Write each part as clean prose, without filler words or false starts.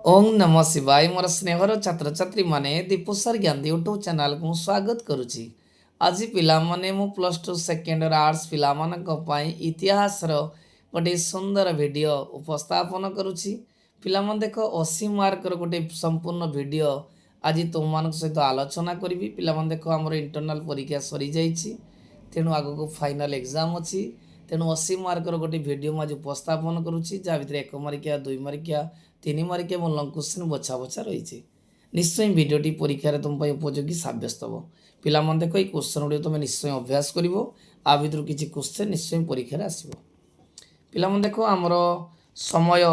ओम नमः शिवाय मोर स्नेहर छात्र छात्री माने दीपुसर ज्ञान यूट्यूब चैनल को स्वागत करुच्ची। आज पिलामाने मु प्लस टू सेकेंड आर्ट्स पिलामानक पई इतिहास गोटे सुंदर वीडियो उपस्थापन करुच्ची। पिलामान देख 80 मार्क गोटे संपूर्ण वीडियो आज तुम मान सहित आलोचना करी। पिलामान देख आमर इंटरनाल परीक्षा सरी जाइए, तेणु आगक फाइनाल एग्जाम अच्छी, तेणु 80 मार्कर गोटे वीडियो आज उपस्थापन करुच्ची जहाँ भितर 1 मार्किया 2 मार्किया 3 मार्किया और लंग क्वेश्चन बछा बछा रही। निश्चय भिडियोटी परीक्षा तुम उपयोगी सब्यस्त हम। पिला देख ये क्वेश्चन गुड़ी तुम निश्चय अभ्यास कर आ भर किसी क्वेश्चन निश्चय परीक्षा आसो। पिला देख आमर समय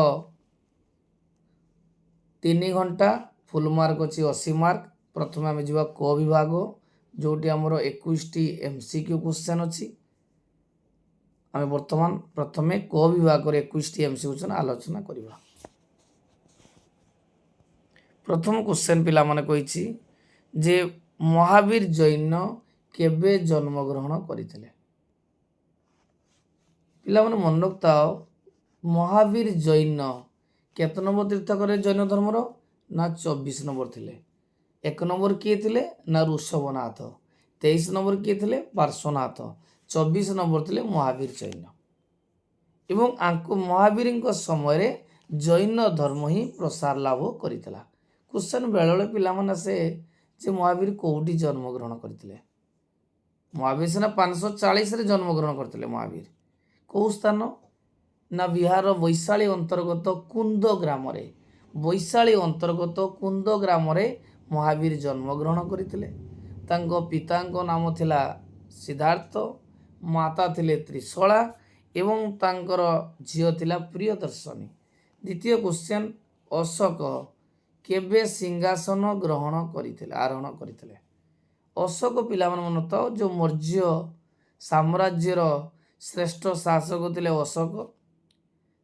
3 घंटा फुल मार्क अच्छी 80 मार्क। प्रथम आम जा क विभाग जोटी आमर 21 MCQ क्वेश्चन अच्छी। आम बर्तमान प्रथमे क विभाग 21 MCQ क्वेश्चन आलोचना करवा। प्रथम क्वेश्चन पिला माने कहिछि जे महावीर जैन केबे जन्म ग्रहण करथिले। पिला माने मन रखताओ महावीर जैन केत नंबर तीर्थकर जैन धर्मर ना 24 नंबर थिले। 1 नंबर किए थिले ना ऋषभनाथ, 23 नंबर किए थिले पार्श्वनाथ, 24 नंबर थिले महावीर जैन। एवं आंको महावीर समय जैन धर्म ही प्रसार लाभ करथिला। क्वेश्चन बेले पिला मन आसे जे महावीर कौटी जन्म ग्रहण करथिले। महावीर सिना 540 रे जन्म ग्रहण करथिले। महावीर कौ स्थान ना बिहार वैशाली अंतर्गत कुंद ग्राम रे, वैशाली अंतर्गत कुंद ग्राम रे महावीर जन्म ग्रहण करथिले। तांको पितांको नाम थिला सिद्धार्थ, माता थिले त्रिशला एवं तांकर झियो थिला प्रियदर्शनी। द्वितीय क्वेश्चन अशोक केबे सिंहासन ग्रहण करथिले आरोहण करथिले। अशोक पिला मन तो जो मौर्य साम्राज्यर श्रेष्ठ शासक थिले अशोक।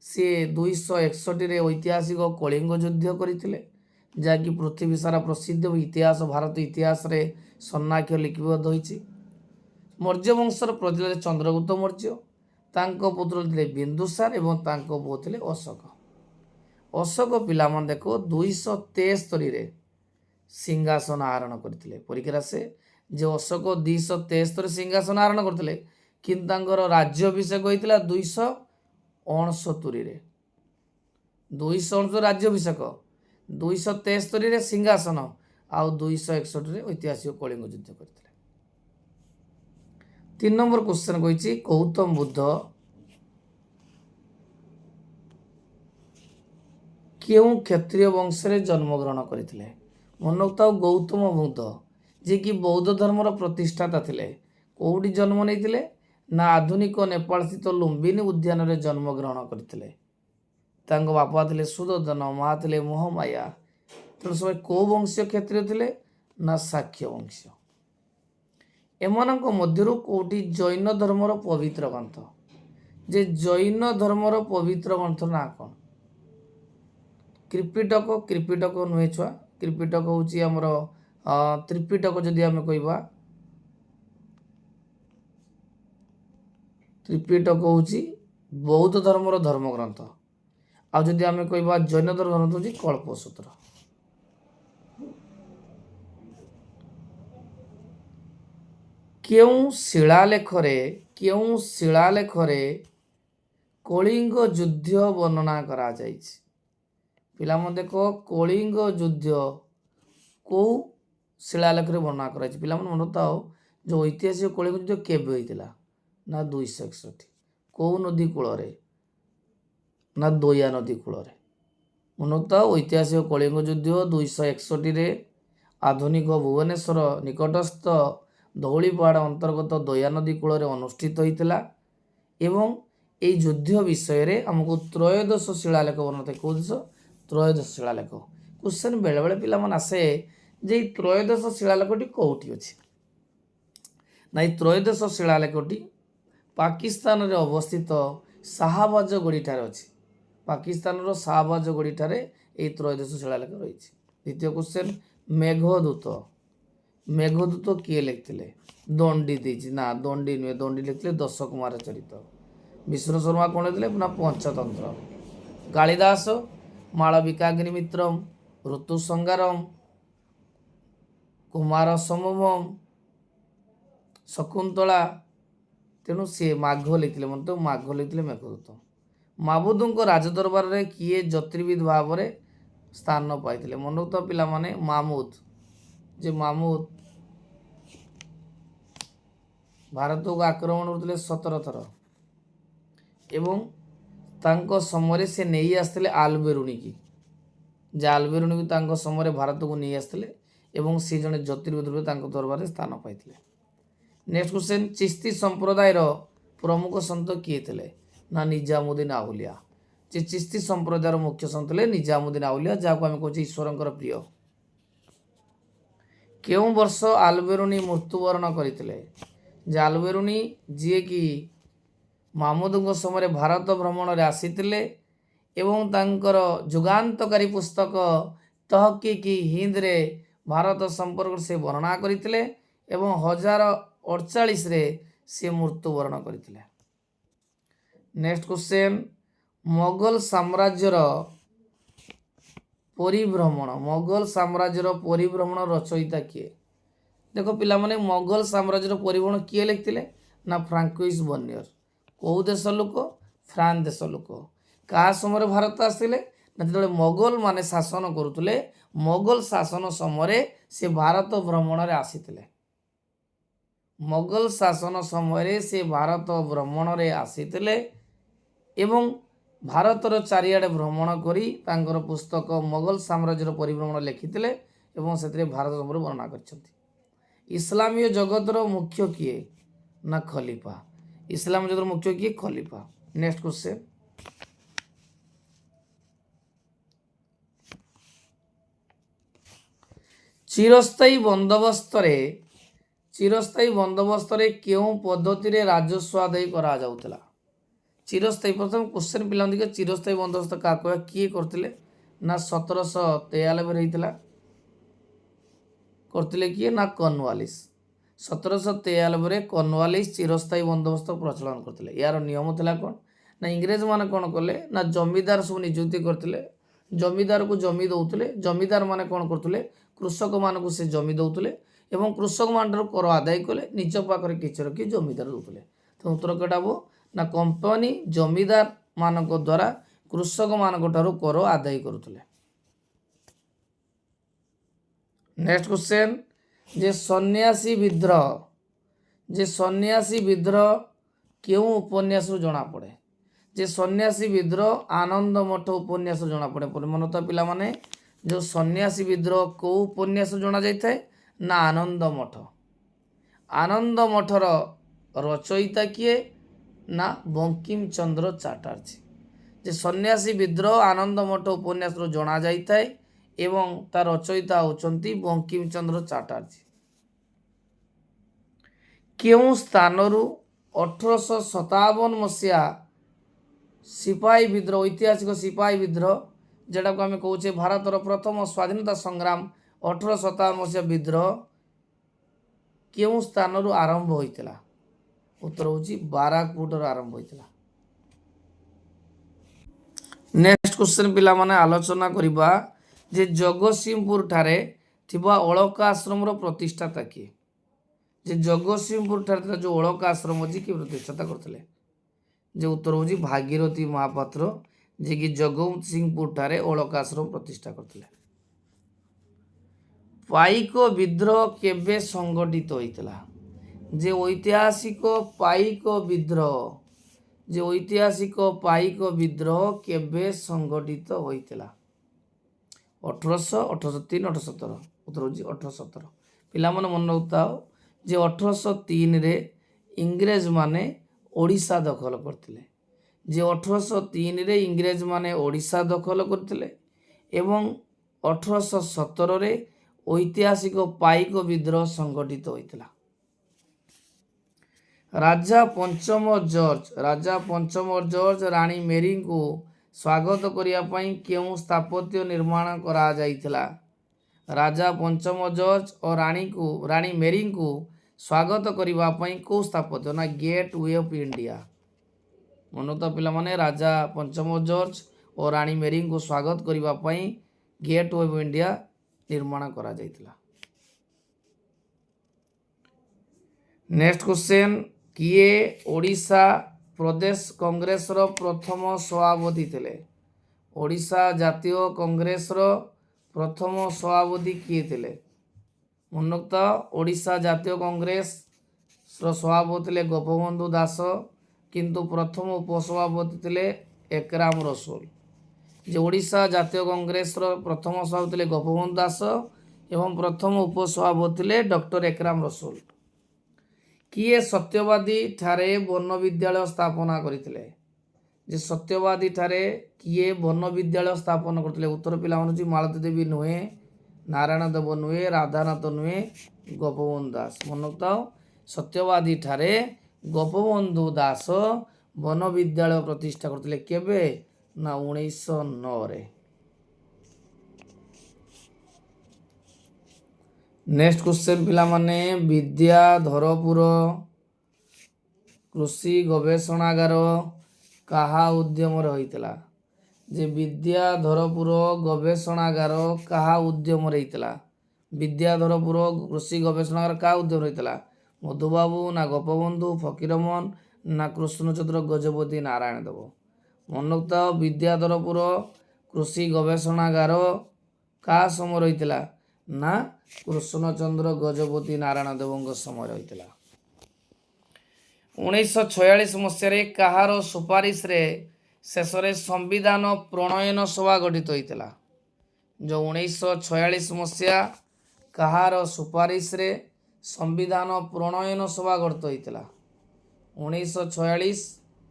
सी 261 रे ऐतिहासिक कलिंग युद्ध करथिले, जाकि पृथ्वी सारा प्रसिद्ध इतिहास भारत इतिहास रे सन्नाख्य लिपिबद्ध होइछि। मौर्य वंशर प्रतिले चंद्रगुप्त मौर्य, तांको पुत्र थिले बिंदुसार एवं तांको पुओ थिले अशोक। अशोक पिला मन देखो 273 रे सिंहासन आरोहण करथिले। परीक्षा से जे अशोक 273 सिंहासन आरोहण करथिले, किंतु तांकर राज्याभिषेक होइतिला 269 रे। 269 राज्याभिषेक, 273 रे सिंहासन आउ 261 रे ऐतिहासिक कलिंग युद्ध करथिले। 3 नंबर क्वेश्चन कहिछि गौतम बुद्ध क्यों क्षत्रिय वंश रे जन्म ग्रहण करथिले। मन रखताओ गौतम बुद्ध जे कि बौद्ध धर्मर प्रतिष्ठाता थिले, कोउडी जन्म नेइथिले ना आधुनिक नेपाल स्थित लुम्बिनी उद्यान रे जन्म ग्रहण करथिले। तांको बापा थिले सुदोधन, माँ थिले मोहमाया। तेणु समय को वंशीय क्षत्रिय थिले ना शाक्य वंशीय। एमानक मध्यरु कोउटी जैन धर्मर पवित्र ग्रंथ, जे जैन धर्मर पवित्र ग्रंथ ना कोन त्रिपिटक। त्रिपिटक नुहे छुआ, त्रिपिटक हूँ आमर त्रिपिटक जदि आम कहवा, त्रिपिटक हूँ बौद्ध धर्मर धर्मग्रंथ। आ जदि आम कहवा जैन धर्म ग्रंथ हूँ कल्पसूत्र। क्यों शिलालेख रे कलिंग युद्ध वर्णना करा जाइछि। पिला देख कलिंग युद्ध कौ शिलालेख रे वर्णना कराई। पिला मन बताओ जो ऐतिहासिक कलिंग युद्ध केबे होइतिला ना 261 कौ नदी कूल रे ना दोया नदी कूल रे। मन बताओ ऐतिहासिक कलिंग युद्ध 261 रे आधुनिक भुवनेश्वर निकटस्थ धौलीपाड़ अंतर्गत दोया नदी कूल रे अनुष्ठित होइतिला। एवं এই ଯୁଦ୍ଧ ବିଷୟରେ ଆମକୁ ତ୍ରୟୋଦଶ ଶିଳାଲେଖ ବର୍ଣ୍ଣନା କହୁଛ। ତ୍ରୟୋଦଶ ଶିଳାଲେଖ କ୍ୱେଶ୍ଚନ୍ ବେଳେବେଳେ ପିଲାମାନେ ଆସେ ଯେ ଏଇ ତ୍ରୟୋଦଶ ଶିଳାଲେଖଟି କେଉଁଠି ଅଛି। ନା ଏଇ ତ୍ରୟୋଦଶ ଶିଳାଲେଖଟି ପାକିସ୍ତାନରେ ଅବସ୍ଥିତ ଶାହାବାଜଗଡ଼ି ଅଛି। ପାକିସ୍ତାନର ଶାହାବାଜଗଡ଼ିଠାରେ ଏଇ ତ୍ରୟୋଦଶ ଶିଳାଲେଖ ରହିଛି। ଦ୍ୱିତୀୟ କ୍ୱେଶ୍ଚନ୍ ମେଘଦୂତ। ମେଘଦୂତ କିଏ ଲେଖିଥିଲେ। ଦଣ୍ଡି ଦେଇଛି ନା ଦଣ୍ଡି ନୁହେଁ, ଦଣ୍ଡି ଲେଖିଥିଲେ ଦଶ କୁମାର ଚରିତ। विष्णु शर्मा कौन थे ना पंचतंत्र। कालिदास ମାଳବିକାଗ୍ନିମିତ୍ରମ୍, ଋତୁସଂଗାରମ୍, କୁମାର ସମଭମ୍, ଶକୁନ୍ତଳା। ତେଣୁ ସିଏ ମାଘ ଲେଖିଥିଲେ, ମନେ ମାଘ ଲେଖିଥିଲେ ମେଘଦୂତ। ମାମୁଦଙ୍କ ରାଜଦରବାରରେ କିଏ ଜ୍ୟୋତିର୍ବିଦ ଭାବରେ ସ୍ଥାନ ପାଇଥିଲେ? ମନୋକ୍ତ ପିଲାମାନେ ମାମୁଦ। ଯେ ମାମୁଦ ଭାରତକୁ ଆକ୍ରମଣ କରୁଥିଲେ 17 ଥର ଏବଂ ତାଙ୍କ ସମୟରେ ସେ ନେଇ ଆସିଥିଲେ ଆଲବେରୁଣିକି, ଯେ ଆଲବେରୁଣିକୁ ତାଙ୍କ ସମୟରେ ଭାରତକୁ ନେଇ ଆସିଥିଲେ ଏବଂ ସେ ଜଣେ ଜ୍ୟୋତିର୍ବିଦ ରୂପେ ତାଙ୍କ ଦରବାରରେ ସ୍ଥାନ ପାଇଥିଲେ। ନେକ୍ସଟ କ୍ୱେଶ୍ଚନ, ଚିସ୍ତି ସମ୍ପ୍ରଦାୟର ପ୍ରମୁଖ ସନ୍ଥ କିଏ ଥିଲେ? ନା ନିଜାମୁଦ୍ଦିନ ଆଉଲିଆ। ଯେ ଚିସ୍ତି ସମ୍ପ୍ରଦାୟର ମୁଖ୍ୟ ସନ୍ଥ ଥିଲେ ନିଜାମୁଦ୍ଦିନ ଆଉଲିଆ, ଯାହାକୁ ଆମେ କହୁଛେ ଈଶ୍ୱରଙ୍କର ପ୍ରିୟ। କେଉଁ ବର୍ଷ ଆଲବେରୁଣି ମୃତ୍ୟୁବରଣ କରିଥିଲେ? ଯେ ଆଲବେରୁଣି ଯିଏକି ମାମୁଦଙ୍କ ସମୟରେ ଭାରତ ଭ୍ରମଣରେ ଆସିଥିଲେ ଏବଂ ତାଙ୍କର ଯୁଗାନ୍ତକାରୀ ପୁସ୍ତକ ତହକିକି ହିନ୍ଦରେ ଭାରତ ସମ୍ପର୍କରେ ସେ ବର୍ଣ୍ଣନା କରିଥିଲେ ଏବଂ 1048ରେ ସେ ମୃତ୍ୟୁବରଣ କରିଥିଲେ। ନେକ୍ସଟ କ୍ୱେଶ୍ଚନ, ମୋଗଲ ସାମ୍ରାଜ୍ୟର ପରିଭ୍ରମଣ, ମୋଗଲ ସାମ୍ରାଜ୍ୟର ପରିଭ୍ରମଣ ରଚୟିତା କିଏ? ଦେଖ ପିଲାମାନେ, ମୋଗଲ ସାମ୍ରାଜ୍ୟର ପରିଭ୍ରମଣ କିଏ ଲେଖିଥିଲେ? ନା ଫ୍ରାଙ୍କୋଇସ୍ ବର୍ନିୟର। କେଉଁ ଦେଶ ଲୋକ? ଫ୍ରାନ୍ସ ଦେଶ ଲୋକ। କାହା ସମୟରେ ଭାରତ ଆସିଥିଲେ? ନା ଯେତେବେଳେ ମୋଗଲ ମାନେ ଶାସନ କରୁଥିଲେ, ମୋଗଲ ଶାସନ ସମୟରେ ସେ ଭାରତ ଭ୍ରମଣରେ ଆସିଥିଲେ। ମୋଗଲ ଶାସନ ସମୟରେ ସେ ଭାରତ ଭ୍ରମଣରେ ଆସିଥିଲେ ଏବଂ ଭାରତର ଚାରିଆଡ଼େ ଭ୍ରମଣ କରି ତାଙ୍କର ପୁସ୍ତକ ମୋଗଲ ସାମ୍ରାଜ୍ୟର ପରିଭ୍ରମଣ ଲେଖିଥିଲେ ଏବଂ ସେଥିରେ ଭାରତ ସମ୍ପର୍କରେ ବର୍ଣ୍ଣନା କରିଛନ୍ତି। ଇସଲାମୀୟ ଜଗତର ମୁଖ୍ୟ କିଏ? ନା ଖଲିଫା। ଇସଲାମ ଜଗତର ମୁଖ୍ୟ କିଏ? ଖଲିଫା। ନେକ୍ସଟ କ୍ୱେଶ୍ଚନ, ଚିରସ୍ଥାୟୀ ବନ୍ଦୋବସ୍ତରେ କେଉଁ ପଦ୍ଧତିରେ ରାଜସ୍ୱ ଆଦାୟ କରାଯାଉଥିଲା? ଚିରସ୍ଥାୟୀ, ପ୍ରଥମ କ୍ୱେଶ୍ଚନ ପିଲାଙ୍କୁ ଦେଖିବା, ଚିରସ୍ଥାୟୀ ବନ୍ଦୋବସ୍ତ କାହାକୁ କହିବା? କିଏ କରିଥିଲେ? ନା 1793 ହେଇଥିଲା। କରିଥିଲେ କିଏ? ନା କର୍ଣ୍ଣୱାଲିସ। 1793ରେ କର୍ଣ୍ଣୱାଲିସ ଚିରସ୍ଥାୟୀ ବନ୍ଦୋବସ୍ତ ପ୍ରଚଳନ କରିଥିଲେ। ଏହାର ନିୟମ ଥିଲା କ'ଣ? ନା ଇଂରେଜ ମାନେ କ'ଣ କଲେ? ନା ଜମିଦାର ସବୁ ନିଯୁକ୍ତି କରିଥିଲେ, ଜମିଦାରକୁ ଜମି ଦେଉଥିଲେ। ଜମିଦାର ମାନେ କ'ଣ କରୁଥିଲେ? କୃଷକମାନଙ୍କୁ ସେ ଜମି ଦେଉଥିଲେ ଏବଂ କୃଷକମାନଙ୍କର କର ଆଦାୟ କଲେ, ନିଜ ପାଖରେ କିଛି ରଖି ଜମିଦାର ଦେଉଥିଲେ। ତ ଉତ୍ତର କେଉଁଟା ହେବ? ନା କମ୍ପାନୀ ଜମିଦାର ମାନଙ୍କ ଦ୍ୱାରା କୃଷକମାନଙ୍କ ଠାରୁ କର ଆଦାୟ କରୁଥିଲେ। ନେକ୍ସଟ କ୍ୱେଶ୍ଚନ, ଯେ ସନ୍ନ୍ୟାସୀ ବିଦ୍ରୋହ କେଉଁ ଉପନ୍ୟାସରୁ ଜଣାପଡ଼େ? ଯେ ସନ୍ନ୍ୟାସୀ ବିଦ୍ରୋହ ଆନନ୍ଦ ମଠ ଉପନ୍ୟାସରୁ ଜଣାପଡ଼େ। ମନତ ପିଲାମାନେ, ଯେଉଁ ସନ୍ନ୍ୟାସୀ ବିଦ୍ରୋହ କେଉଁ ଉପନ୍ୟାସରୁ ଜଣାଯାଇଥାଏ? ନା ଆନନ୍ଦ ମଠ। ଆନନ୍ଦ ମଠର ରଚୟିତା କିଏ? ନା ବଙ୍କିମ ଚନ୍ଦ୍ର ଚାଟାର୍ଜୀ। ଯେ ସନ୍ନ୍ୟାସୀ ବିଦ୍ରୋହ ଆନନ୍ଦ ମଠ ଉପନ୍ୟାସରୁ ଜଣାଯାଇଥାଏ ଏବଂ ତା ରଚୟିତା ହେଉଛନ୍ତି ବଙ୍କିମ ଚନ୍ଦ୍ର ଚାଟାର୍ଜୀ। କେଉଁ ସ୍ଥାନରୁ 1857 ମସିହା ସିପାହୀ ବିଦ୍ରୋହ, ଐତିହାସିକ ସିପାହୀ ବିଦ୍ରୋହ, ଯେଉଁଟାକୁ ଆମେ କହୁଛେ ଭାରତର ପ୍ରଥମ ସ୍ୱାଧୀନତା ସଂଗ୍ରାମ 1857 ମସିହା ବିଦ୍ରୋହ, କେଉଁ ସ୍ଥାନରୁ ଆରମ୍ଭ ହୋଇଥିଲା? ଉତ୍ତର ହେଉଛି ବାରାକପୁଟରୁ ଆରମ୍ଭ ହୋଇଥିଲା। ନେକ୍ସଟ କ୍ୱେଶ୍ଚନ ପିଲାମାନେ ଆଲୋଚନା କରିବା, ଯେ ଜଗତସିଂହପୁର ଠାରେ ଥିବା ଅଳକା ଆଶ୍ରମର ପ୍ରତିଷ୍ଠାତା କିଏ? ଯେ ଜଗତସିଂହପୁର ଠାରେ ଥିବା ଯେଉଁ ଅଳକା ଆଶ୍ରମ ଅଛି, କିଏ ପ୍ରତିଷ୍ଠାତା କରିଥିଲେ? ଯେ ଉତ୍ତର ହେଉଛି ଭାଗୀରଥୀ ମହାପାତ୍ର, ଯିଏକି ଜଗତସିଂହପୁର ଠାରେ ଅଳକା ଆଶ୍ରମ ପ୍ରତିଷ୍ଠା କରିଥିଲେ। ପାଇକ ବିଦ୍ରୋହ କେବେ ସଂଗଠିତ ହୋଇଥିଲା? ଯେ ଐତିହାସିକ ପାଇକ ବିଦ୍ରୋହ କେବେ ସଂଗଠିତ ହୋଇଥିଲା? 1800, 1803, 1817। ଉତ୍ତର ହେଉଛି 1817। ପିଲାମାନେ ମନେ ରଖୁଥାଅ, ଯେ 1803ରେ ଇଂରେଜମାନେ ଓଡ଼ିଶା ଦଖଲ କରିଥିଲେ। ଯେ 1803ରେ ଇଂରେଜମାନେ ଓଡ଼ିଶା ଦଖଲ କରିଥିଲେ ଏବଂ 1817ରେ ଐତିହାସିକ ପାଇକ ବିଦ୍ରୋହ ସଂଗଠିତ ହୋଇଥିଲା। ରାଜା ପଞ୍ଚମ ଜର୍ଜ ରାଣୀ ମେରୀଙ୍କୁ ସ୍ୱାଗତ କରିବା ପାଇଁ କେଉଁ ସ୍ଥାପତ୍ୟ ନିର୍ମାଣ କରାଯାଇଥିଲା? ରାଜା ପଞ୍ଚମ ଜର୍ଜ ଓ ରାଣୀ ମେରୀଙ୍କୁ ସ୍ୱାଗତ କରିବା ପାଇଁ କେଉଁ ସ୍ଥାପତ୍ୟ? ନା gate way of India. Manoj ପିଲାମାନେ, ରାଜା ପଞ୍ଚମ ଜର୍ଜ ଓ ଓ ରାଣୀ ମେରୀଙ୍କୁ ସ୍ୱାଗତ କରିବା ପାଇଁ ଗେଟ୍ ଅଫ୍ ଇଣ୍ଡିଆ ନିର୍ମାଣ କରାଯାଇଥିଲା। ନେକ୍ସଟ କ୍ୱେଶ୍ଚନ୍, କିଏ ଓଡ଼ିଶା ପ୍ରଦେଶ କଂଗ୍ରେସର ପ୍ରଥମ ସଭାପତି ଥିଲେ? ଓଡ଼ିଶା ଜାତୀୟ କଂଗ୍ରେସର ପ୍ରଥମ ସଭାପତି କିଏ ଥିଲେ? ମନୋକ୍ତ ଓଡ଼ିଶା ଜାତୀୟ କଂଗ୍ରେସର ସଭାପତି ଥିଲେ ଗୋପବନ୍ଧୁ ଦାସ, କିନ୍ତୁ ପ୍ରଥମ ଉପସଭାପତି ଥିଲେ ଏକରାମ ରସୋଲ। ଯେ ଓଡ଼ିଶା ଜାତୀୟ କଂଗ୍ରେସର ପ୍ରଥମ ସଭାପତି ଥିଲେ ଗୋପବନ୍ଧୁ ଦାସ ଏବଂ ପ୍ରଥମ ଉପସଭାପତି ଥିଲେ ଡକ୍ଟର ଏକରାମ ରସୋଲ। କିଏ ସତ୍ୟବାଦୀ ଠାରେ ବନ ବିଦ୍ୟାଳୟ ସ୍ଥାପନା କରିଥିଲେ? ଯେ ସତ୍ୟବାଦୀ ଠାରେ କିଏ ବନ ବିଦ୍ୟାଳୟ ସ୍ଥାପନ କରିଥିଲେ? ଉତ୍ତର ପିଲାମାନେ ହେଉଛି ମାଳତୀ ଦେବୀ ନୁହେଁ, ନାରାୟଣ ଦେବ ନୁହେଁ, ରାଧାନାଥ ନୁହେଁ, ଗୋପବନ୍ଧୁ ଦାସ। ମନୋକ୍ତ ସତ୍ୟବାଦୀ ଠାରେ ଗୋପବନ୍ଧୁ ଦାସ ବନ ବିଦ୍ୟାଳୟ ପ୍ରତିଷ୍ଠା କରିଥିଲେ। କେବେ? ନା 1909ରେ। ନେକ୍ସଟ କ୍ୱେଶ୍ଚନ୍ ପିଲାମାନେ, ବିଦ୍ୟାଧରପୁର କୃଷି ଗବେଷଣାଗାର କାହା ଉଦ୍ୟମରେ ହୋଇଥିଲା? ଯେ ବିଦ୍ୟାଧରପୁର ଗବେଷଣାଗାର କାହା ଉଦ୍ୟମରେ ହେଇଥିଲା? ବିଦ୍ୟାଧରପୁର କୃଷି ଗବେଷଣାଗାର କାହା ଉଦ୍ୟମରେ ହେଇଥିଲା? ମଧୁବାବୁ ନା ଗୋପବନ୍ଧୁ, ଫକୀରମୋହନ ନା କୃଷ୍ଣଚନ୍ଦ୍ର ଗଜପତି ନାରାୟଣ ଦେବ? ମନୋକ୍ତ ବିଦ୍ୟାଧରପୁର କୃଷି ଗବେଷଣାଗାର କାହା ସମୟରେ ହୋଇଥିଲା? ନା କୃଷ୍ଣଚନ୍ଦ୍ର ଗଜପତି ନାରାୟଣ ଦେବଙ୍କ ସମୟରେ ହୋଇଥିଲା। 1946 ମସିହାରେ କାହାର ସୁପାରିଶରେ ଶେଷରେ ସମ୍ବିଧାନ ପ୍ରଣୟନ ସଭା ଗଠିତ ହୋଇଥିଲା? ଯେଉଁ 1946 ମସିହା କାହାର ସୁପାରିଶରେ ସମ୍ବିଧାନ ପ୍ରଣୟନ ସଭା ଗଠିତ ହୋଇଥିଲା? 1946